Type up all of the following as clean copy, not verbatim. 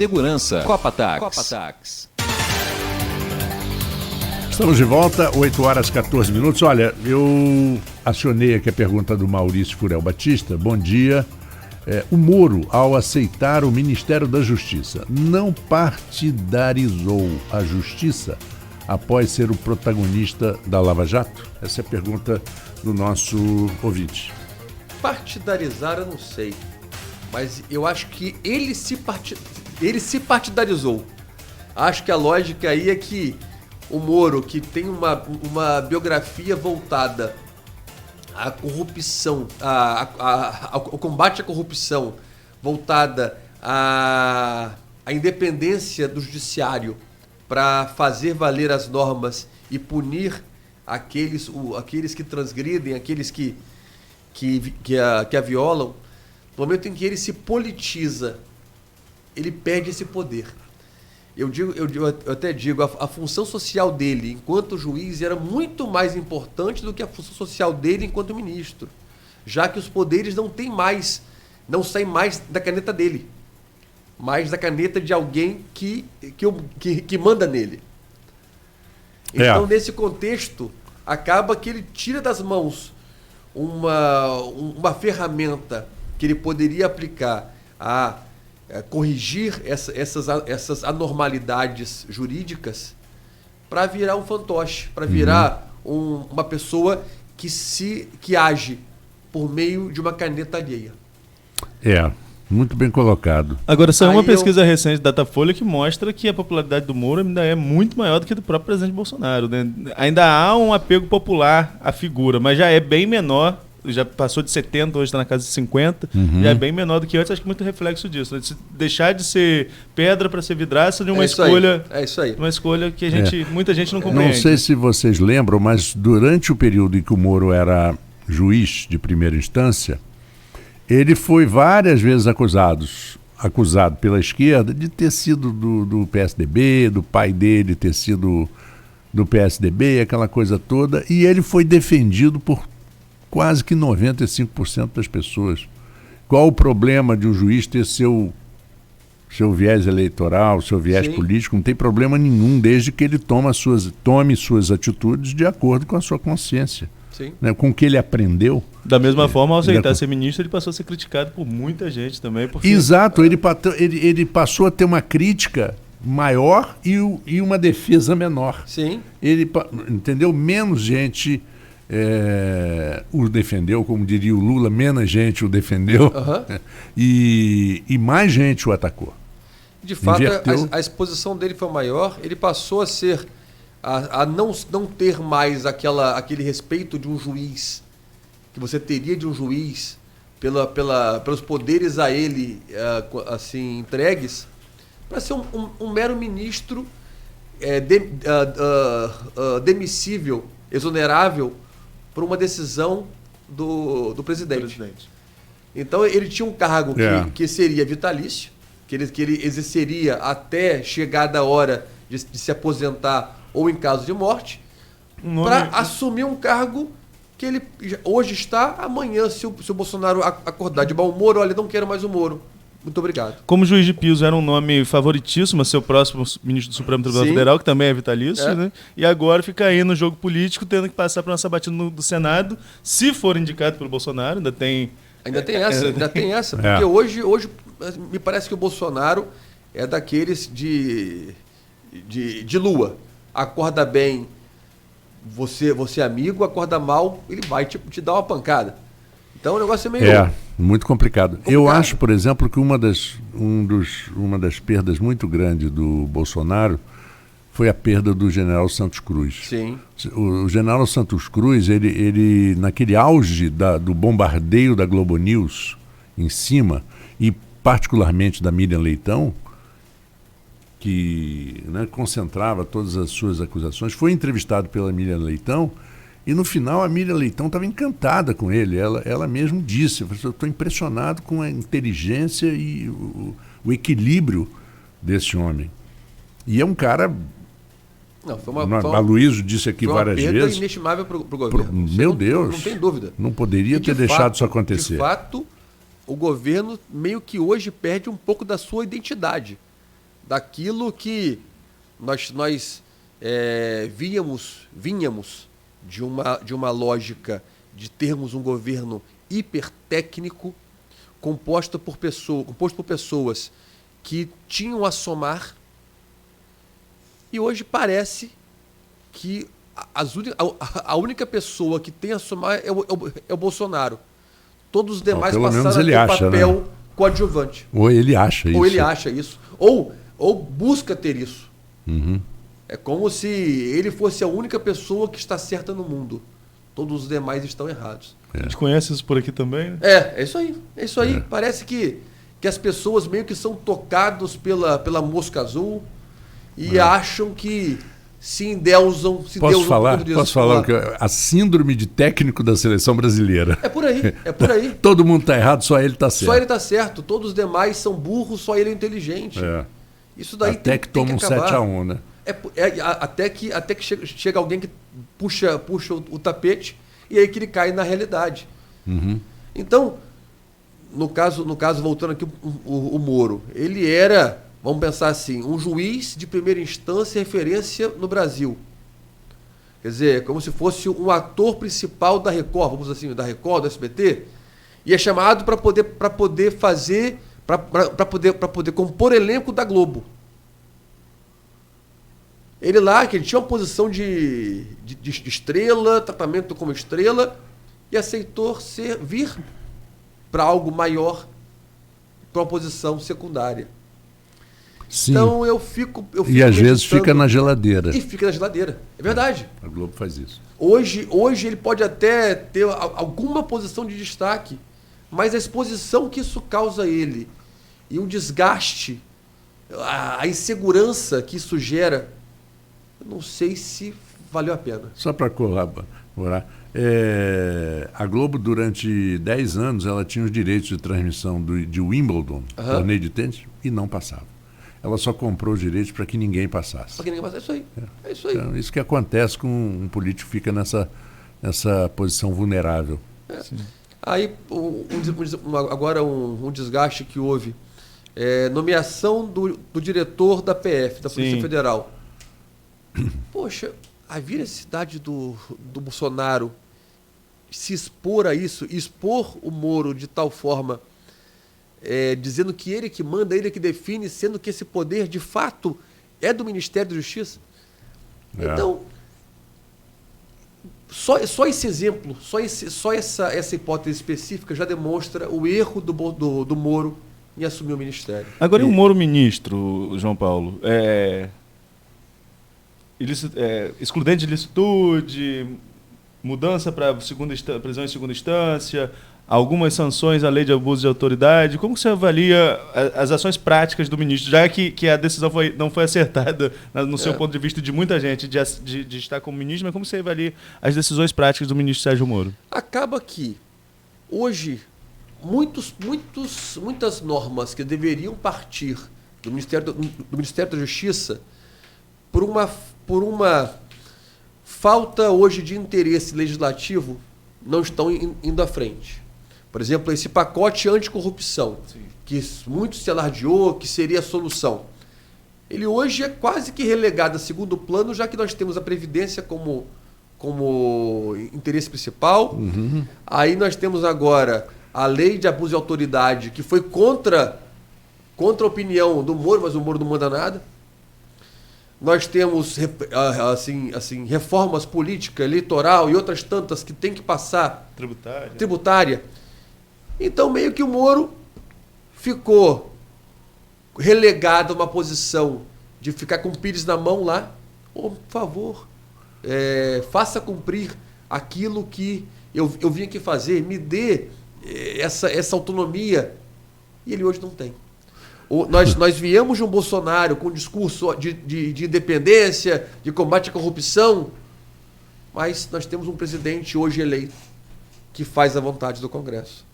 Segurança. Copatax. Estamos de volta, 8 horas 14 minutos. Olha, eu acionei aqui a pergunta do Maurício Furel Batista. Bom dia. O Moro, ao aceitar o Ministério da Justiça, não partidarizou a justiça após ser o protagonista da Lava Jato? Essa é a pergunta do nosso ouvinte. Partidarizar eu não sei, mas eu acho que ele se partidarizou. Acho que a lógica aí é que o Moro, que tem uma biografia voltada à corrupção, ao combate à corrupção, voltada à independência do judiciário para fazer valer as normas e punir aqueles que transgridem, aqueles que a violam. No momento em que ele se politiza, ele perde esse poder. Eu até digo, a função social dele enquanto juiz era muito mais importante do que a função social dele enquanto ministro, já que os poderes não saem mais da caneta dele, mas da caneta de alguém que manda nele. Então, nesse contexto, acaba que ele tira das mãos uma ferramenta que ele poderia aplicar a corrigir essas anormalidades jurídicas para virar um fantoche, para virar uma pessoa que age por meio de uma caneta alheia. Muito bem colocado. Agora, saiu uma pesquisa recente da Datafolha que mostra que a popularidade do Moro ainda é muito maior do que do próprio presidente Bolsonaro, né? Ainda há um apego popular à figura, mas já é bem menor. Já passou de 70, hoje está na casa de 50, já é bem menor do que antes, acho que muito reflexo disso, né? De deixar de ser pedra para ser vidraça de uma escolha. É isso aí. Uma escolha que muita gente não compreende. Não sei se vocês lembram, mas durante o período em que o Moro era juiz de primeira instância, ele foi várias vezes acusado pela esquerda de ter sido do PSDB, do pai dele ter sido do PSDB, aquela coisa toda, e ele foi defendido por quase que 95% das pessoas. Qual o problema de um juiz ter seu viés eleitoral, seu viés político? Não tem problema nenhum, desde que ele tome suas atitudes de acordo com a sua consciência. Né? Com o que ele aprendeu. Da mesma forma, ao aceitar ser ministro, ele passou a ser criticado por muita gente também. Porque... Exato, ele passou a ter uma crítica maior e uma defesa menor. Sim. Entendeu? Menos gente o defendeu, como diria o Lula, menos gente o defendeu, e mais gente o atacou. De fato, a exposição dele foi maior, ele passou a não ter mais aquele respeito de um juiz, que você teria de um juiz pelos poderes a ele assim entregues, para ser um mero ministro demissível, exonerável, por uma decisão do presidente. Então ele tinha um cargo que seria vitalício, que ele exerceria até chegada a hora de se aposentar ou em caso de morte, para assumir um cargo que ele hoje está, amanhã, se o Bolsonaro acordar de mau humor, olha, não quero mais o Moro. Muito obrigado. Como juiz de piso era um nome favoritíssimo a ser o próximo ministro do Supremo Tribunal Federal, que também é vitalício, né? E agora fica aí no jogo político, tendo que passar para uma sabatina do Senado, se for indicado pelo Bolsonaro, ainda tem essa, porque hoje me parece que o Bolsonaro é daqueles de lua. Acorda bem, você é amigo, acorda mal, ele vai te dar uma pancada. Então o negócio é meio... muito complicado. Eu acho, por exemplo, que uma das perdas muito grandes do Bolsonaro foi a perda do general Santos Cruz. Sim. O general Santos Cruz, ele naquele auge do bombardeio da Globo News em cima, e particularmente da Miriam Leitão, que concentrava todas as suas acusações, foi entrevistado pela Miriam Leitão, e no final a Miriam Leitão estava encantada com ele. Ela mesmo disse: eu estou impressionado com a inteligência e o equilíbrio desse homem. E é um cara... A Luísa disse aqui várias vezes. Foi uma perda inestimável para o governo. Meu Deus. Não tem dúvida. Não poderia ter deixado isso acontecer. De fato, o governo meio que hoje perde um pouco da sua identidade. daquilo que nós vinhamos de uma lógica de termos um governo hipertécnico composto por pessoas que tinham a somar, e hoje parece que a única pessoa que tem a somar é o Bolsonaro. Todos os demais pelo menos passaram ele a ter acha, papel né? coadjuvante. Ou ele acha isso. Ou ele acha isso. Ou busca ter isso. Uhum. É como se ele fosse a única pessoa que está certa no mundo. Todos os demais estão errados. A gente conhece isso por aqui também, né? É isso aí. É isso aí. Parece que as pessoas meio que são tocadas pela mosca azul e acham que se endeusam. Posso falar o que a síndrome de técnico da seleção brasileira. É por aí. Todo mundo está errado, só ele está certo. Só ele está certo. Todos os demais são burros, só ele é inteligente. Isso daí até que toma um 7-1, né? Até que chega alguém que puxa o tapete e aí que ele cai na realidade. Uhum. Então, no caso, voltando aqui, o Moro, ele era, vamos pensar assim, um juiz de primeira instância referência no Brasil. Quer dizer, como se fosse um ator principal da Record, vamos dizer assim, da Record, do SBT, e é chamado para poder fazer, para poder compor elenco da Globo. Ele lá, que ele tinha uma posição de estrela, tratamento como estrela, e aceitou vir para algo maior, para uma posição secundária. Sim. Então eu fico e às vezes fica na geladeira. E fica na geladeira. É verdade. A Globo faz isso. Hoje ele pode até ter alguma posição de destaque, mas a exposição que isso causa a ele e o desgaste, a insegurança que isso gera, eu não sei se valeu a pena. Só para corroborar, a Globo durante 10 anos ela tinha os direitos de transmissão de Wimbledon, torneio de tênis, e não passava. Ela só comprou os direitos para que ninguém passasse. Para que ninguém passasse, é isso aí. Então, isso que acontece com um político que fica nessa posição vulnerável. Aí, agora um desgaste que houve. Nomeação do diretor da PF, da Polícia Federal. Poxa, a veracidade do Bolsonaro se expor a isso, expor o Moro de tal forma, dizendo que ele que manda, ele que define, sendo que esse poder de fato é do Ministério da Justiça. Então, só esse exemplo, só essa hipótese específica já demonstra o erro do Moro em assumir o ministério. Agora, e o Moro ministro, João Paulo? Excludente de licitude, mudança para prisão em segunda instância, algumas sanções à lei de abuso de autoridade. Como que você avalia as ações práticas do ministro, já que a decisão não foi acertada no seu ponto de vista de muita gente de estar como ministro, mas como você avalia as decisões práticas do ministro Sérgio Moro? Acaba que hoje muitas normas que deveriam partir do Ministério da Justiça por uma falta hoje de interesse legislativo não estão indo à frente. Por exemplo, esse pacote anticorrupção, que muito se alardeou, que seria a solução. Ele hoje é quase que relegado a segundo plano, já que nós temos a Previdência como interesse principal. Uhum. Aí nós temos agora a lei de abuso de autoridade, que foi contra a opinião do Moro, mas o Moro não manda nada. Nós temos reformas políticas, eleitoral e outras tantas que tem que passar. Tributária. Então, meio que o Moro ficou relegado a uma posição de ficar com o pires na mão lá. Por favor, faça cumprir aquilo que eu vim aqui fazer, me dê essa autonomia. E ele hoje não tem. Nós viemos de um Bolsonaro com um discurso de independência, de combate à corrupção, mas nós temos um presidente hoje eleito que faz a vontade do Congresso.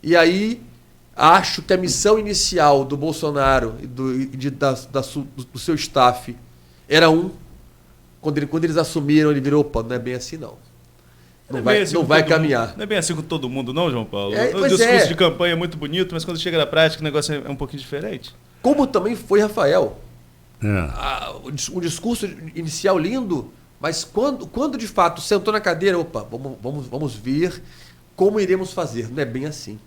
E aí, acho que a missão inicial do Bolsonaro e do seu staff era quando eles assumiram, ele virou, opa, não é bem assim não. Não vai caminhar. Não é bem assim com todo mundo, não, João Paulo? O discurso de campanha é muito bonito, mas quando chega na prática o negócio é um pouquinho diferente. Como também foi Rafael. É. O discurso inicial lindo, mas quando de fato sentou na cadeira, opa, vamos ver como iremos fazer. Não é bem assim.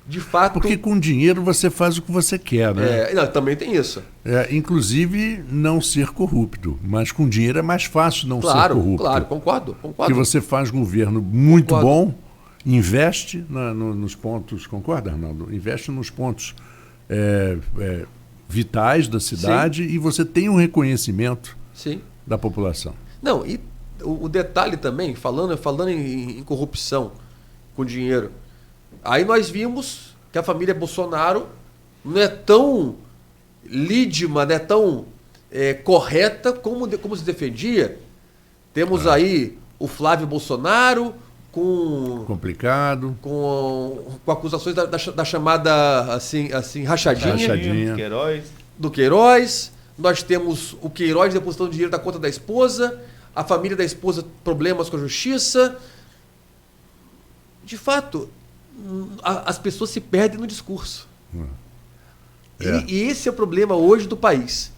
De fato. Porque com dinheiro você faz o que você quer, né? Não, também tem isso. Inclusive não ser corrupto. Mas com dinheiro é mais fácil não ser corrupto. Claro, concordo. Porque você faz governo muito bom, investe nos pontos. Concorda, Arnaldo? Investe nos pontos vitais da cidade. Sim. E você tem um reconhecimento da população. Não, e o detalhe também, falando em corrupção com dinheiro, aí nós vimos que a família Bolsonaro não é tão lídima, não é tão correta como se defendia. Temos aí o Flávio Bolsonaro complicado, com acusações da chamada assim rachadinha. Do Queiroz. Nós temos o Queiroz depositando dinheiro da conta da esposa, a família da esposa problemas com a justiça. De fato, as pessoas se perdem no discurso. E esse é o problema hoje do país.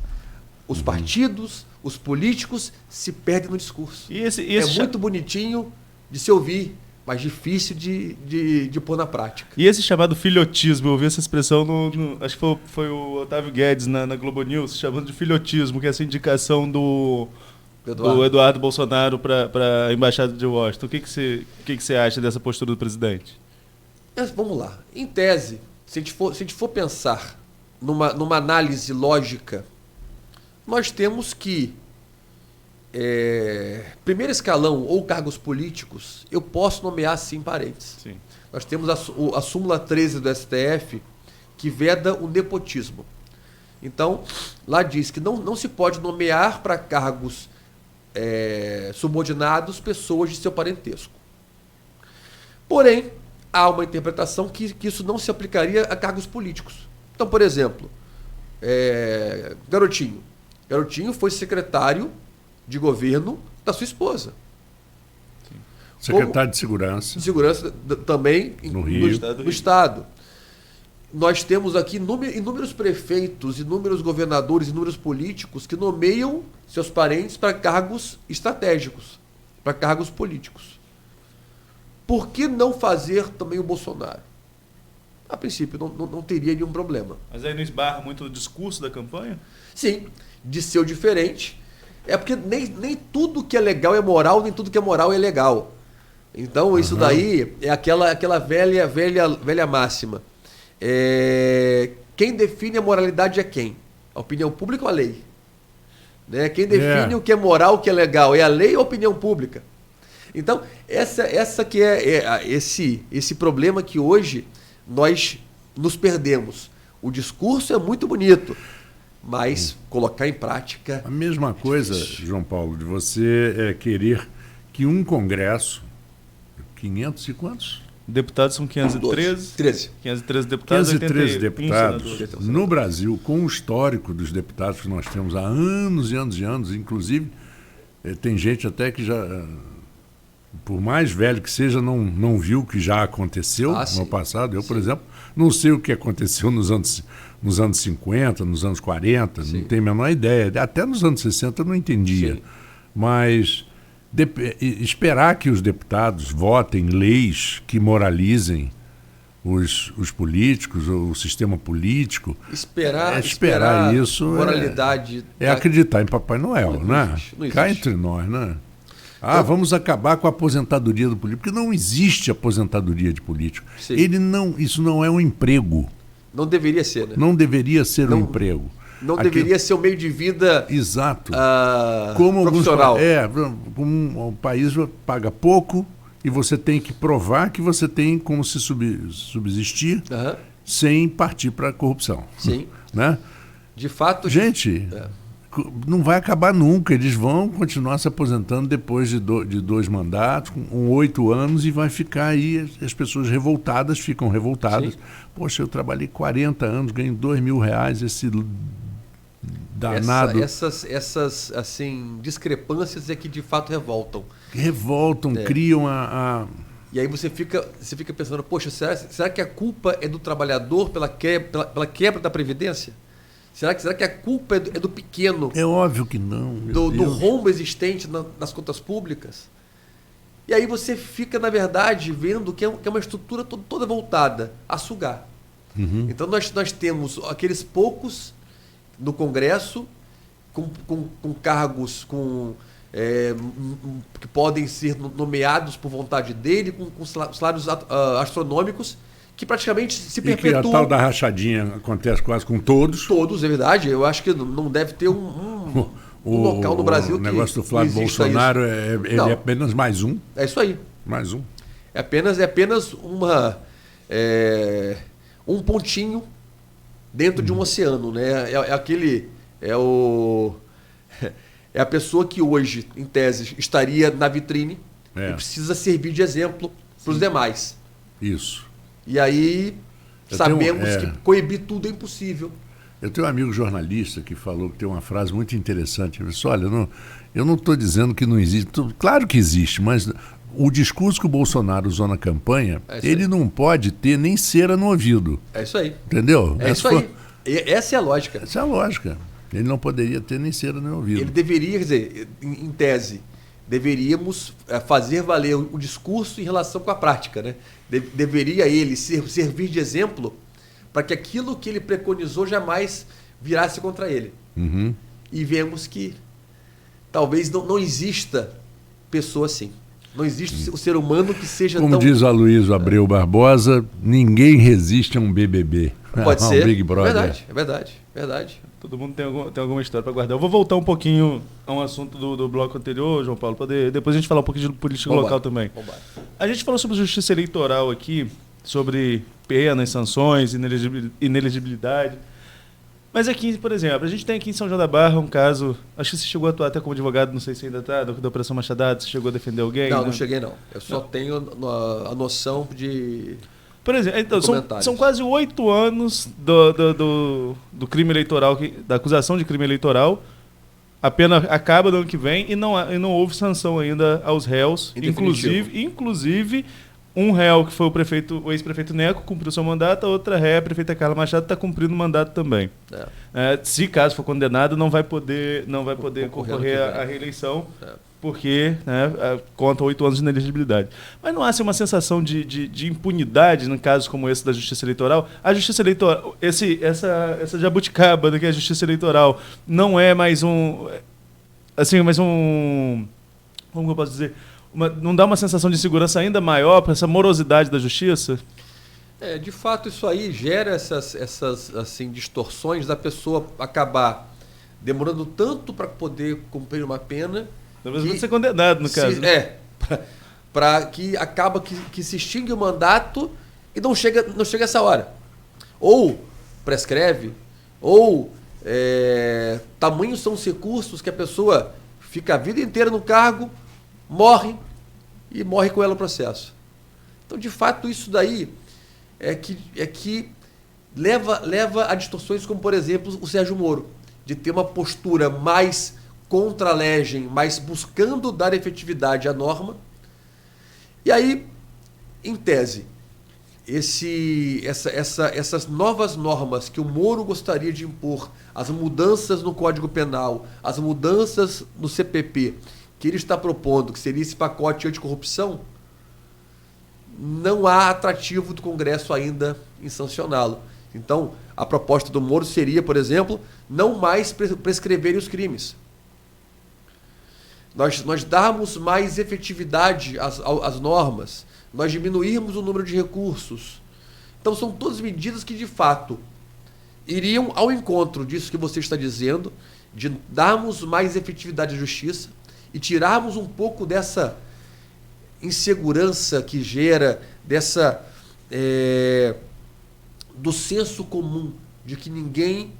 Os partidos, os políticos se perdem no discurso. É muito bonitinho de se ouvir, mas difícil de pôr na prática. E esse chamado filhotismo, eu ouvi essa expressão acho que foi o Otávio Guedes na Globo News, chamando de filhotismo, que é essa indicação do Eduardo Bolsonaro para a Embaixada de Washington. O que você acha dessa postura do presidente? Vamos lá. Em tese, se a gente for pensar numa análise lógica, nós temos que primeiro escalão ou cargos políticos, eu posso nomear sim parentes. Sim. Nós temos a súmula 13 do STF que veda o nepotismo. Então, lá diz que não se pode nomear para cargos subordinados pessoas de seu parentesco. Porém, há uma interpretação que isso não se aplicaria a cargos políticos. Então, por exemplo, Garotinho. Garotinho foi secretário de governo da sua esposa. Sim. Secretário de Segurança. De Segurança também no Estado. Nós temos aqui inúmeros prefeitos, inúmeros governadores, inúmeros políticos que nomeiam seus parentes para cargos estratégicos, para cargos políticos. Por que não fazer também o Bolsonaro? A princípio, não teria nenhum problema. Mas aí não esbarra muito no discurso da campanha? Sim, de ser o diferente. É porque nem tudo que é legal é moral, nem tudo que é moral é legal. Então, isso daí é aquela velha máxima. Quem define a moralidade é quem? A opinião pública ou a lei? Né? Quem define o que é moral, o que é legal, é a lei ou a opinião pública? Então, essa que esse problema que hoje nós nos perdemos. O discurso é muito bonito, mas colocar em prática... A mesma coisa, João Paulo, de você querer que um Congresso, 500 e quantos? Deputados são 513. 513 deputados, 513 deputados. No Brasil, com o histórico dos deputados que nós temos há anos e anos e anos, inclusive, tem gente até que já... por mais velho que seja, não viu o que já aconteceu no passado. Eu, por exemplo, não sei o que aconteceu nos anos 50, nos anos 40, não tenho a menor ideia. Até nos anos 60 eu não entendia. Sim. Mas esperar que os deputados votem leis que moralizem os políticos, o sistema político... Esperar isso... Moralidade... acreditar em Papai Noel, né? Cá entre nós, né? Vamos acabar com a aposentadoria do político, porque não existe aposentadoria de político. Sim. Isso não é um emprego. Não deveria ser, né? Não deveria ser um emprego. Não deveria ser um meio de vida exato. Como profissional. Como o país paga pouco e você tem que provar que você tem como se subsistir sem partir para a corrupção. Sim. Né? De fato... Gente... não vai acabar nunca, eles vão continuar se aposentando depois de 2 mandatos, com 8 anos, e vai ficar aí, as pessoas ficam revoltadas. Sim. Poxa, eu trabalhei 40 anos, ganho R$2.000, esse danado... Essas assim, discrepâncias é que de fato revoltam. Criam E aí você fica pensando, poxa, será que a culpa é do trabalhador pela quebra da Previdência? Será que a culpa é do pequeno? É óbvio que não. Do rombo existente nas contas públicas? E aí você fica, na verdade, vendo que é uma estrutura toda voltada a sugar. Uhum. Então nós temos aqueles poucos no Congresso com cargos que podem ser nomeados por vontade dele, com salários astronômicos, que praticamente se perpetuam. E que a tal da rachadinha acontece quase com todos. Todos, é verdade. Eu acho que não deve ter um local no Brasil que o negócio do Flávio Bolsonaro, ele é apenas mais um. É isso aí. Mais um. É apenas um pontinho dentro de um oceano, né? É a pessoa que hoje, em tese, estaria na vitrine e precisa servir de exemplo para os demais. Isso. E aí sabemos que coibir tudo é impossível. Eu tenho um amigo jornalista que falou que tem uma frase muito interessante. Ele disse, olha, eu não estou dizendo que não existe. Claro que existe, mas o discurso que o Bolsonaro usou na campanha, ele não pode ter nem cera no ouvido. É isso aí. Entendeu? Isso aí. Essa é a lógica. Essa é a lógica. Ele não poderia ter nem cera no ouvido. Ele deveria, quer dizer, em tese, deveríamos fazer valer o discurso em relação com a prática, né? Deveria ele servir de exemplo para que aquilo que ele preconizou jamais virasse contra ele. Uhum. E vemos que talvez não exista pessoa assim. Não existe o ser humano que seja Como diz a Luísa Abreu Barbosa, ninguém resiste a um BBB. Pode ser. Big Brother. Verdade. Todo mundo tem alguma história para guardar. Eu vou voltar um pouquinho a um assunto do bloco anterior, João Paulo, para depois a gente falar um pouquinho de política local também. A gente falou sobre justiça eleitoral aqui, sobre penas, sanções, inelegibilidade. Mas aqui, por exemplo, a gente tem aqui em São João da Barra um caso, acho que você chegou a atuar até como advogado, não sei se ainda está, da Operação Machadada, você chegou a defender alguém? Não cheguei não. Eu só tenho a noção de... Por exemplo, então, são quase 8 anos do crime eleitoral, da acusação de crime eleitoral. A pena acaba no ano que vem e não houve sanção ainda aos réus. Inclusive, um réu que foi o ex-prefeito Neco cumpriu seu mandato, a outra ré, a prefeita Carla Machado, está cumprindo o mandato também. Se caso for condenado, não vai poder concorrer à reeleição. Porque conta 8 anos de inelegibilidade. Mas não há assim, uma sensação de impunidade em casos como esse da Justiça Eleitoral? A Justiça Eleitoral, essa jabuticaba, né, que é a Justiça Eleitoral, não é mais um... Como eu posso dizer? Não dá uma sensação de segurança ainda maior para essa morosidade da Justiça? De fato, isso aí gera essas assim, distorções da pessoa acabar demorando tanto para poder cumprir uma pena... Talvez não ser condenado, no caso. Para que acaba que se extingue o mandato e não chega essa hora. Ou prescreve, ou tamanhos são os recursos que a pessoa fica a vida inteira no cargo, morre com ela o processo. Então, de fato, isso daí é que leva a distorções como, por exemplo, o Sérgio Moro, de ter uma postura mais contra a legem, mas buscando dar efetividade à norma. E aí, em tese, essas novas normas que o Moro gostaria de impor, as mudanças no Código Penal, as mudanças no CPP, que ele está propondo, que seria esse pacote anticorrupção, não há atrativo do Congresso ainda em sancioná-lo. Então, a proposta do Moro seria, por exemplo, não mais prescreverem os crimes. Nós darmos mais efetividade às normas, nós diminuirmos o número de recursos. Então são todas medidas que, de fato, iriam ao encontro disso que você está dizendo, de darmos mais efetividade à justiça e tirarmos um pouco dessa insegurança que gera, do senso comum de que ninguém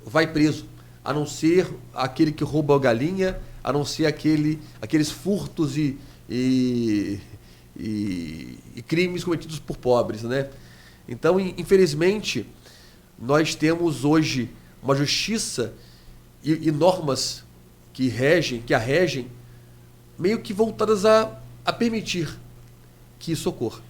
vai preso, a não ser aquele que rouba a galinha, a não ser aqueles furtos e crimes cometidos por pobres, né? Então, infelizmente, nós temos hoje uma justiça e normas que a regem, meio que voltadas a permitir que isso ocorra.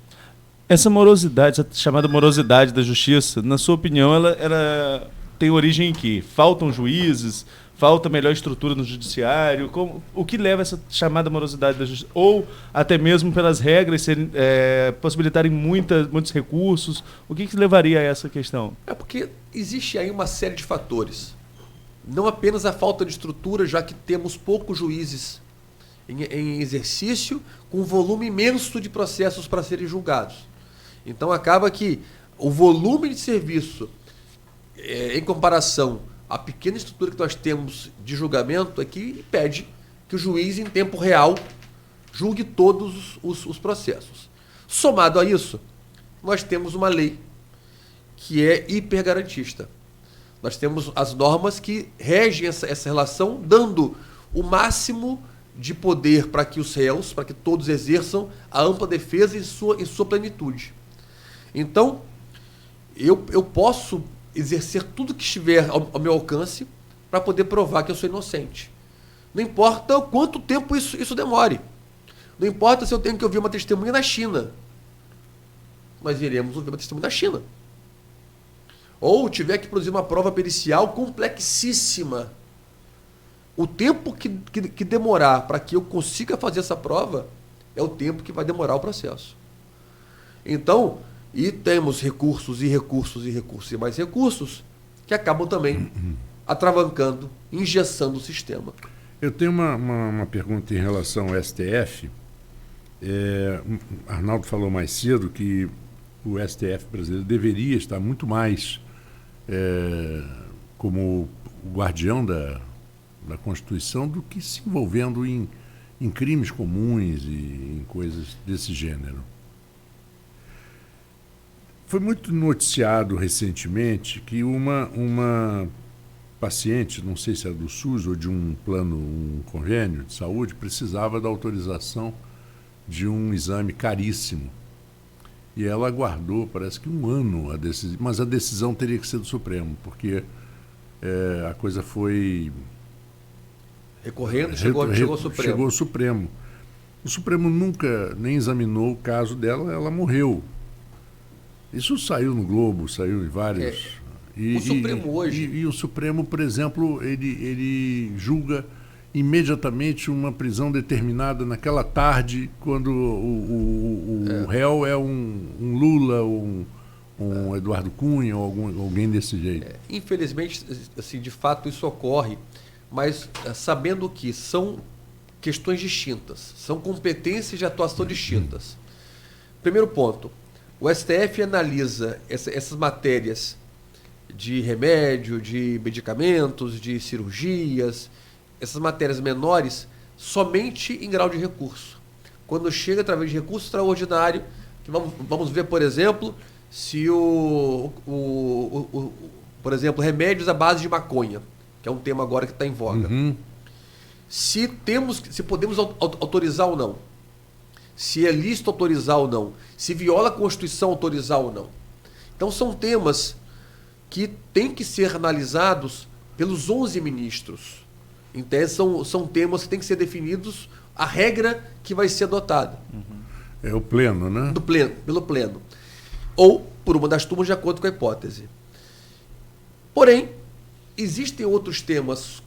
Essa morosidade, essa chamada morosidade da justiça, na sua opinião, ela tem origem em quê? Faltam juízes? Falta melhor estrutura no judiciário? O que leva a essa chamada morosidade da justiça? Ou até mesmo pelas regras possibilitarem muitos recursos? O que levaria a essa questão? É porque existe aí uma série de fatores. Não apenas a falta de estrutura, já que temos poucos juízes em exercício, com um volume imenso de processos para serem julgados. Então acaba que o volume de serviço, em comparação à pequena estrutura que nós temos de julgamento, é que impede que o juiz, em tempo real, julgue todos os processos. Somado a isso, nós temos uma lei que é hipergarantista. Nós temos as normas que regem essa relação, dando o máximo de poder para que os réus, para que todos exerçam a ampla defesa em sua plenitude. Então, eu posso exercer tudo que estiver ao meu alcance para poder provar que eu sou inocente. Não importa o quanto tempo isso demore. Não importa se eu tenho que ouvir uma testemunha na China. Nós iremos ouvir uma testemunha na China. Ou tiver que produzir uma prova pericial complexíssima. O tempo que demorar para que eu consiga fazer essa prova é o tempo que vai demorar o processo. Então, e temos recursos e mais recursos que acabam também atravancando, engessando o sistema. Eu tenho uma pergunta em relação ao STF. Arnaldo falou mais cedo que o STF brasileiro deveria estar muito mais como o guardião da Constituição do que se envolvendo em crimes comuns e em coisas desse gênero. Foi muito noticiado recentemente que uma paciente, não sei se era do SUS ou de um convênio de saúde, precisava da autorização de um exame caríssimo. E ela aguardou, parece que 1 ano, mas a decisão teria que ser do Supremo, porque a coisa foi... Recorrendo, chegou ao Supremo. Chegou ao Supremo. O Supremo nunca nem examinou o caso dela, ela morreu. Isso saiu no Globo, saiu em vários... O Supremo hoje... E o Supremo, por exemplo, ele julga imediatamente uma prisão determinada naquela tarde, quando o réu é um Lula, ou um Eduardo Cunha, ou alguém desse jeito. Infelizmente, assim, de fato, isso ocorre, mas sabendo que são questões distintas, são competências de atuação distintas. Primeiro ponto, o STF analisa essas matérias de remédio, de medicamentos, de cirurgias, essas matérias menores, somente em grau de recurso. Quando chega através de recurso extraordinário, que vamos ver, por exemplo, se por exemplo, remédios à base de maconha, que é um tema agora que está em voga. Se podemos autorizar ou não. Se é lícito autorizar ou não. Se viola a Constituição autorizar ou não. Então são temas que têm que ser analisados pelos 11 ministros. Em tese, são temas que têm que ser definidos a regra que vai ser adotada. É o pleno, né? Pelo pleno. Ou por uma das turmas de acordo com a hipótese. Porém, existem outros temas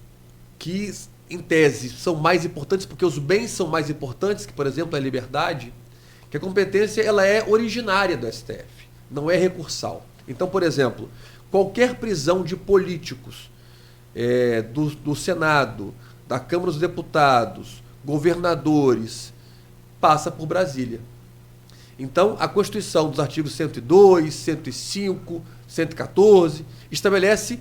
que, em tese, são mais importantes, porque os bens são mais importantes, que, por exemplo, a liberdade, que a competência ela é originária do STF, não é recursal. Então, por exemplo, qualquer prisão de políticos do Senado, da Câmara dos Deputados, governadores, passa por Brasília. Então, a Constituição, dos artigos 102, 105, 114, estabelece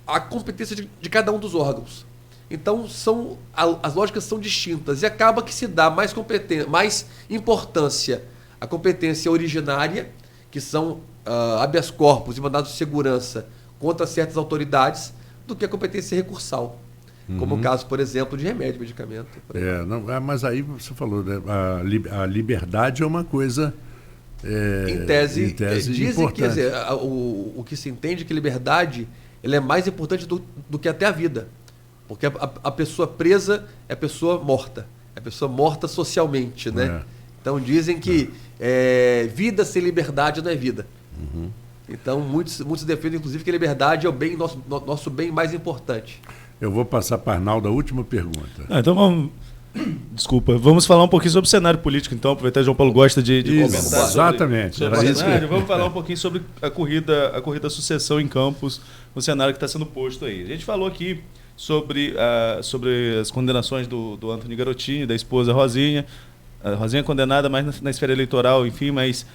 a competência de cada um dos órgãos. Então, as lógicas são distintas e acaba que se dá mais importância à competência originária, que são habeas corpus e mandados de segurança contra certas autoridades, do que a competência recursal. Como o caso, por exemplo, de remédio, medicamento. Mas aí você falou, né? A liberdade é uma coisa em tese dizem importante. Que, quer dizer, o que se entende que liberdade ela é mais importante do que até a vida. Porque a pessoa presa é a pessoa morta. É a pessoa morta socialmente, né? Então dizem que vida sem liberdade não é vida. Então muitos defendem, inclusive, que a liberdade é o bem, nosso bem mais importante. Eu vou passar para Arnaldo a última pergunta. Então vamos... Desculpa, vamos falar um pouquinho sobre o cenário político, então, aproveitar que o João Paulo gosta de comentar. Exatamente. Sobre Era o isso cenário. que... Vamos falar um pouquinho sobre a corrida sucessão em Campos, o cenário que está sendo posto aí. A gente falou aqui sobre as condenações do Antony Garotinho, da esposa Rosinha. A Rosinha é condenada mais na esfera eleitoral, enfim, mas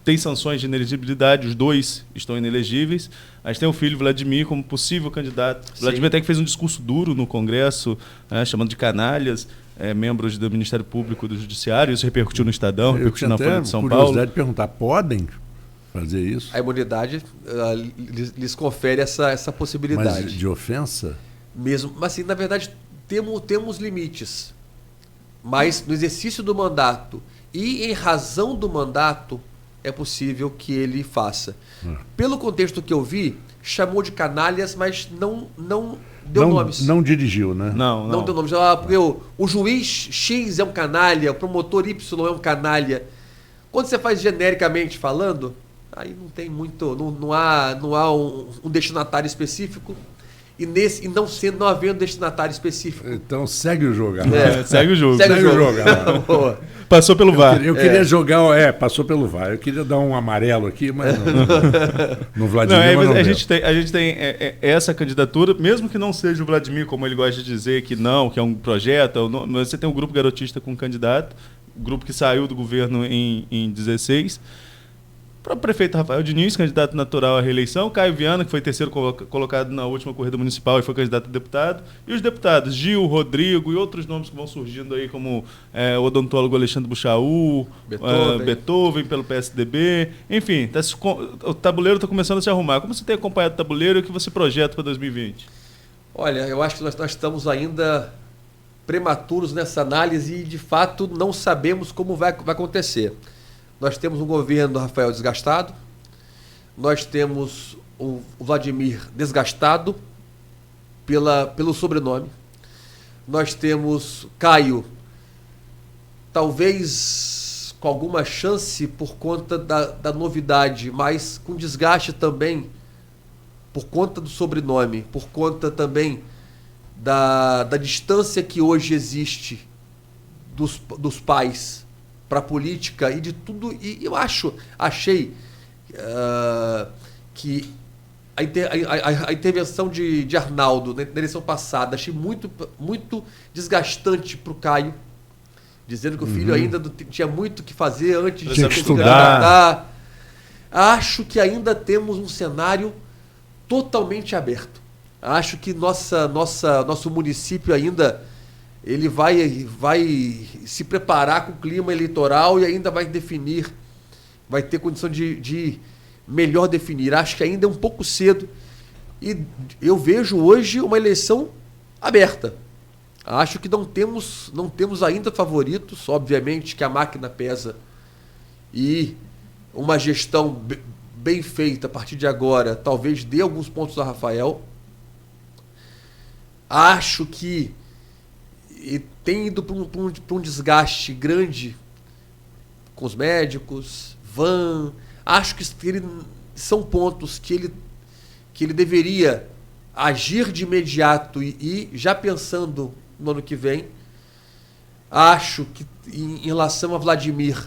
tem sanções de inelegibilidade, os dois estão inelegíveis. A gente tem o filho Vladimir como possível candidato. Sim. Vladimir até que fez um discurso duro no Congresso, chamando de canalhas membros do Ministério Público e do Judiciário. Isso repercutiu no Estadão, Eu repercutiu tinha na Folha até de São curiosidade Paulo. de perguntar, podem fazer isso? A imunidade lhes confere essa possibilidade. Mas de ofensa? Mesmo, mas assim, na verdade, temos limites. Mas no exercício do mandato e em razão do mandato, é possível que ele faça. Pelo contexto que eu vi, chamou de canalhas, mas não deu nomes. Não dirigiu, né? Não deu nomes. Porque o juiz X é um canalha, o promotor Y é um canalha. Quando você faz genericamente falando, aí não tem muito. Não há um destinatário específico. E não havendo destinatário específico. Então segue o jogo. Segue o jogo. Segue o jogo. Boa. Passou pelo VAR. Eu queria jogar, passou pelo VAR. Eu queria dar um amarelo aqui, mas não. No Vladimir, mas não a deu. gente tem essa candidatura, mesmo que não seja o Vladimir, como ele gosta de dizer, que é um projeto, mas você tem um grupo garotista com um candidato, o grupo que saiu do governo em 16. O próprio prefeito Rafael Diniz, candidato natural à reeleição, Caio Viana, que foi terceiro colocado na última corrida municipal e foi candidato a deputado, e os deputados Gil, Rodrigo e outros nomes que vão surgindo aí, como o odontólogo Alexandre Buchaú, Beethoven pelo PSDB, enfim, o tabuleiro está começando a se arrumar. Como você tem acompanhado o tabuleiro e o que você projeta para 2020? Olha, eu acho que nós estamos ainda prematuros nessa análise e, de fato, não sabemos como vai acontecer. Nós temos um governo do Rafael desgastado, nós temos o Vladimir desgastado pelo sobrenome, nós temos Caio, talvez com alguma chance por conta da novidade, mas com desgaste também por conta do sobrenome, por conta também da distância que hoje existe dos pais para a política e de tudo. E eu achei que a intervenção de Arnaldo na eleição passada, achei muito, muito desgastante para o Caio, dizendo que o filho ainda tinha muito que fazer antes de se candidatar. Acho que ainda temos um cenário totalmente aberto. Acho que nosso município ainda ele vai se preparar com o clima eleitoral e ainda vai ter condição de melhor definir. Acho que ainda é um pouco cedo e eu vejo hoje uma eleição aberta. Acho que não temos ainda favoritos, obviamente que a máquina pesa e uma gestão bem feita a partir de agora talvez dê alguns pontos a Rafael. Acho que tem ido para um desgaste grande com os médicos, acho que são pontos que ele deveria agir de imediato e já pensando no ano que vem. Acho que em relação a Vladimir,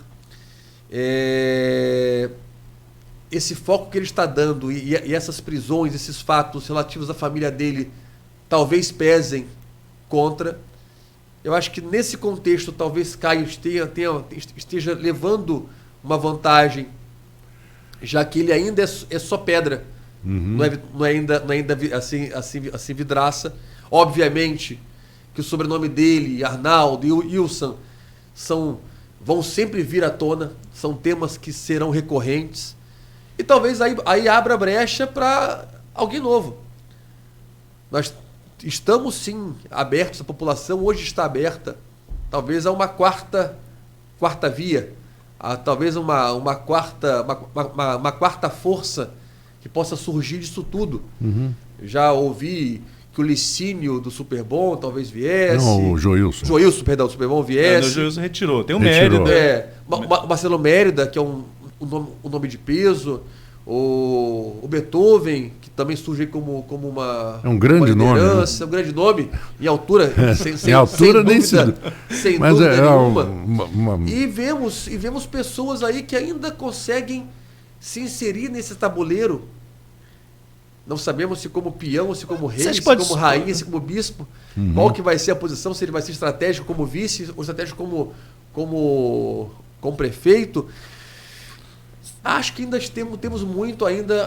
esse foco que ele está dando e essas prisões, esses fatos relativos à família dele, talvez pesem contra. Eu acho que nesse contexto talvez Caio esteja levando uma vantagem, já que ele ainda é só pedra, não é ainda assim vidraça. Obviamente que o sobrenome dele, Arnaldo e Wilson, vão sempre vir à tona, são temas que serão recorrentes, e talvez aí abra brecha para alguém novo. Nós estamos sim abertos, a população hoje está aberta, talvez a uma quarta via, talvez uma quarta força que possa surgir disso tudo. Já ouvi que o Licínio do Superbom talvez viesse. Não, o Joilson. Joilson, perdão, do Superbom viesse. O Joilson retirou. Tem o Retirou. Mérida. Marcelo Mérida, que é um nome de peso. O Beethoven, que também surge aí como uma, é um grande uma nome. liderança, um grande nome, em altura, Em altura nem sem mas dúvida é nenhuma. E vemos pessoas aí que ainda conseguem se inserir nesse tabuleiro. Não sabemos se como peão, se como rei, se como rainha, se como bispo. Qual que vai ser a posição, se ele vai ser estratégico como vice, ou estratégico como prefeito. Acho que ainda temos muito ainda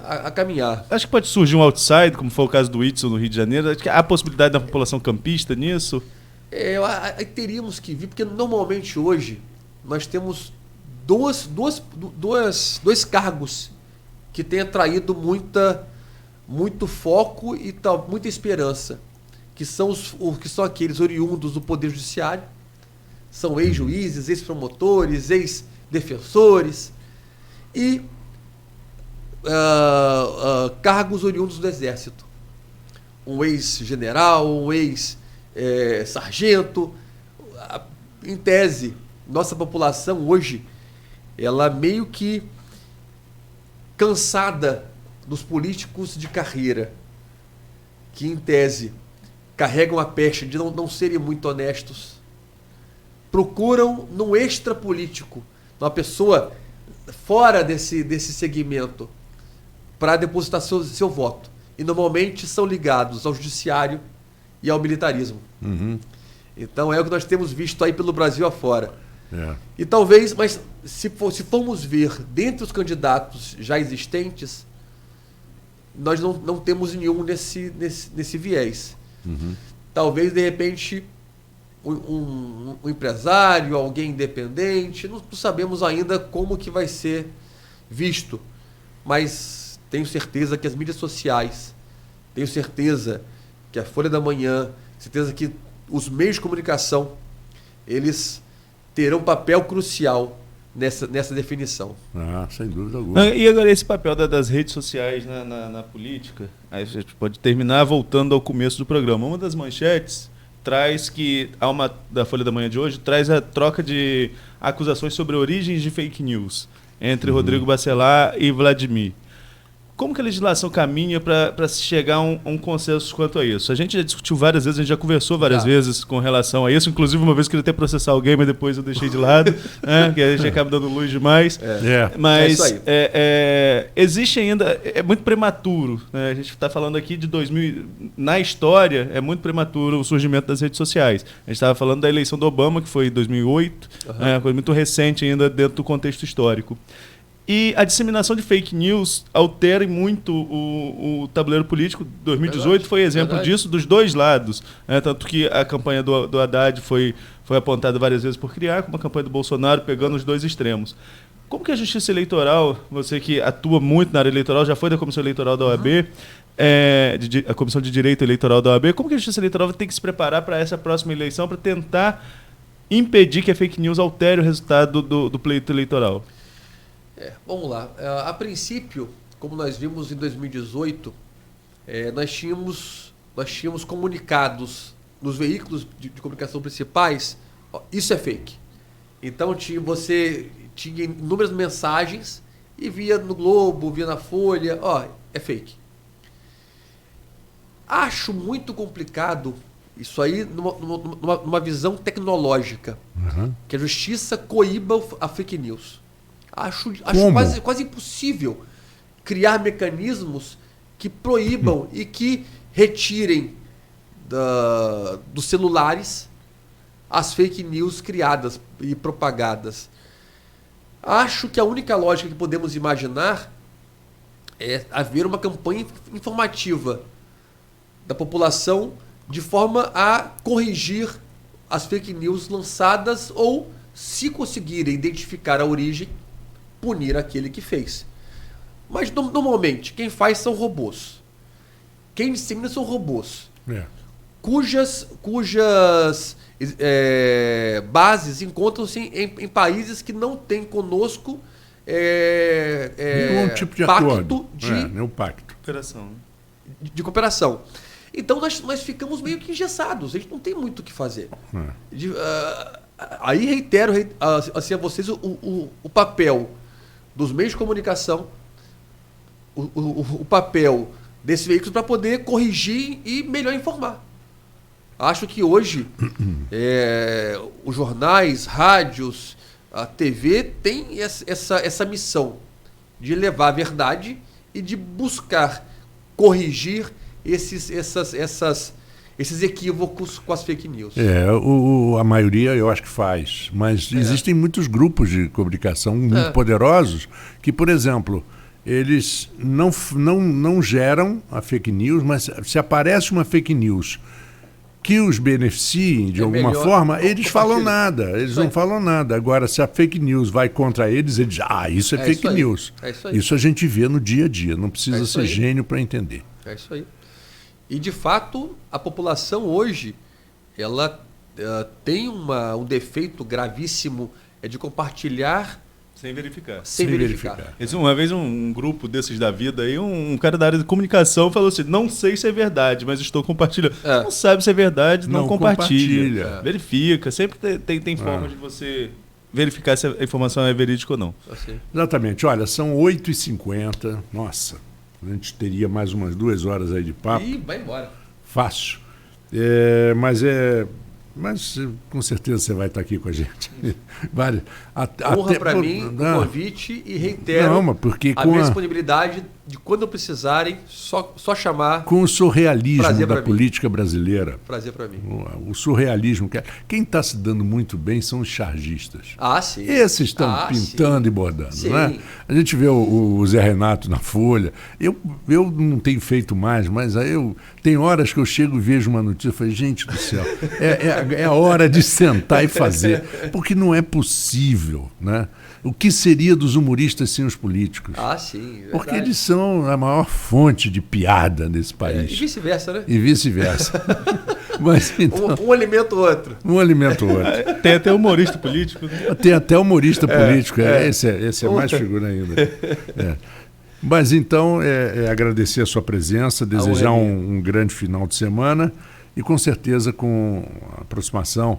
a caminhar. Acho que pode surgir um outside, como foi o caso do Whitson no Rio de Janeiro. Acho que há a possibilidade da população campista nisso. Aí teríamos que vir, porque normalmente hoje nós temos dois cargos que têm atraído muito foco e muita esperança, que são aqueles oriundos do Poder Judiciário, são ex-juízes, ex-promotores, ex-defensores, e cargos oriundos do Exército. Um ex-general, um ex-sargento. Em tese, nossa população hoje, ela meio que cansada dos políticos de carreira, que em tese carregam a peste de não serem muito honestos, procuram num extra político, uma pessoa fora desse segmento, para depositar seu voto. E normalmente são ligados ao judiciário e ao militarismo. Então é o que nós temos visto aí pelo Brasil afora. E talvez, mas se formos ver dentre os candidatos já existentes, nós não temos nenhum nesse viés. Talvez, de repente, um empresário, alguém independente, não sabemos ainda como que vai ser visto, mas tenho certeza que as mídias sociais, tenho certeza que a Folha da Manhã, certeza que os meios de comunicação, eles terão um papel crucial nessa definição. Sem dúvida alguma. E agora esse papel das redes sociais na política, aí a gente pode terminar voltando ao começo do programa. Uma das manchetes traz que, da Folha da Manhã de hoje, traz a troca de acusações sobre origens de fake news entre Rodrigo Bacelar e Vladimir. Como que a legislação caminha para se chegar a um consenso quanto a isso? A gente já discutiu várias vezes, a gente já conversou várias vezes com relação a isso. Inclusive, uma vez queria até processar alguém, mas depois eu deixei de lado, né, que a gente acaba dando luz demais. Mas isso aí. existe ainda... É muito prematuro. Né? A gente está falando aqui de 2000... Na história, é muito prematuro o surgimento das redes sociais. A gente estava falando da eleição do Obama, que foi em 2008. Coisa muito recente ainda dentro do contexto histórico. E a disseminação de fake news altera muito o tabuleiro político. 2018 foi exemplo disso dos dois lados. Tanto que a campanha do Haddad foi apontada várias vezes por criar, como a campanha do Bolsonaro, pegando os dois extremos. Como que a Justiça Eleitoral, você que atua muito na área eleitoral, já foi da Comissão Eleitoral da OAB, a Comissão de Direito Eleitoral da OAB, como que a Justiça Eleitoral vai ter que se preparar para essa próxima eleição para tentar impedir que a fake news altere o resultado do pleito eleitoral? Vamos lá. A princípio, como nós vimos em 2018, nós tínhamos comunicados nos veículos de comunicação principais, isso é fake. Então você tinha inúmeras mensagens e via no Globo, via na Folha, é fake. Acho muito complicado isso aí numa visão tecnológica, que a justiça coíba a fake news. Acho quase impossível criar mecanismos que proíbam e que retirem dos celulares as fake news criadas e propagadas. Acho que a única lógica que podemos imaginar é haver uma campanha informativa da população de forma a corrigir as fake news lançadas ou, se conseguirem identificar a origem, punir aquele que fez. Mas, normalmente, quem faz são robôs. Quem dissemina são robôs. Cujas bases encontram-se em países que não têm conosco nenhum tipo de pacto nenhum pacto. Cooperação. De cooperação. Então nós ficamos meio que engessados, a gente não tem muito o que fazer. Aí reitero assim, a vocês o papel dos meios de comunicação, o papel desses veículos para poder corrigir e melhor informar. Acho que hoje os jornais, rádios, a TV tem essa missão de levar a verdade e de buscar corrigir esses equívocos com as fake news. A maioria eu acho que faz, mas existem muitos grupos de comunicação muito poderosos que, por exemplo, eles não geram a fake news, mas se aparece uma fake news que os beneficiem de alguma forma, eles falam nada, eles não falam nada. Agora, se a fake news vai contra eles, eles dizem, isso é fake news. Isso a gente vê no dia a dia, não precisa ser gênio para entender. É isso aí. E, de fato, a população hoje, ela tem um defeito gravíssimo, de compartilhar sem verificar. Sem verificar. Uma vez um grupo desses da vida aí, um cara da área de comunicação falou assim, não sei se é verdade, mas estou compartilhando. Não sabe se é verdade, não compartilha. Verifica. Sempre tem forma de você verificar se a informação é verídica ou não. Assim. Exatamente. Olha, são 8h50. Nossa, a gente teria mais umas 2 horas aí de papo. E vai embora. Fácil. Mas com certeza você vai estar aqui com a gente. Honra para mim o convite e reitero a minha disponibilidade de quando precisarem, só chamar. Com o surrealismo da política brasileira. Prazer para mim. O surrealismo. Quem está se dando muito bem são os chargistas. Sim. Esses estão pintando e bordando. Né? A gente vê o Zé Renato na Folha. Eu não tenho feito mais, mas aí tem horas que eu chego e vejo uma notícia e falo, gente do céu, é a hora de sentar e fazer. Porque não é possível, né? O que seria dos humoristas sem os políticos? Sim, verdade. Porque eles são a maior fonte de piada nesse país. E vice-versa, né? E vice-versa. Mas, então, um alimenta o outro. Um alimenta o outro. Tem até humorista político. Tem até humorista político. Esse é mais figura ainda. Mas então, agradecer a sua presença, desejar um grande final de semana e com certeza com a aproximação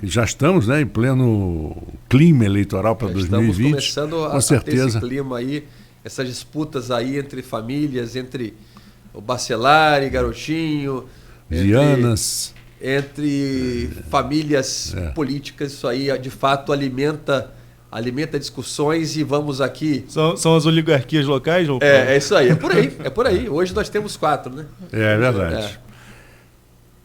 já estamos, né, em pleno clima eleitoral para 2020. Estamos começando a ter esse clima aí, essas disputas aí entre famílias, entre o Bacelar e Garotinho, Vianas, entre famílias políticas. Isso aí de fato alimenta discussões e vamos aqui... São as oligarquias locais, João? É isso aí, é por aí. Hoje nós temos 4, né? É verdade.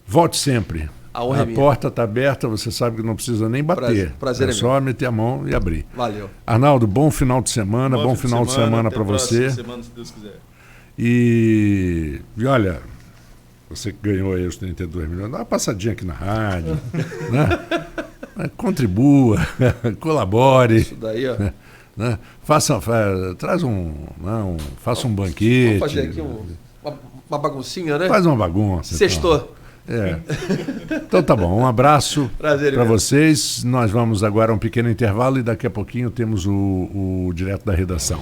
Volte sempre. A porta está aberta, você sabe que não precisa nem bater. Prazer é só meter a mão e abrir. Valeu. Arnaldo, bom final de semana, bom final de semana para você. Semana, se Deus quiser. E olha, você que ganhou aí os 32 milhões, dá uma passadinha aqui na rádio, né? Contribua, colabore. Isso daí, ó. Né? Faça um banquete. Vamos fazer aqui uma baguncinha, né? Faz uma bagunça. Sextou. Então tá bom, um abraço para vocês. Nós vamos agora a um pequeno intervalo e daqui a pouquinho temos o Direto da Redação.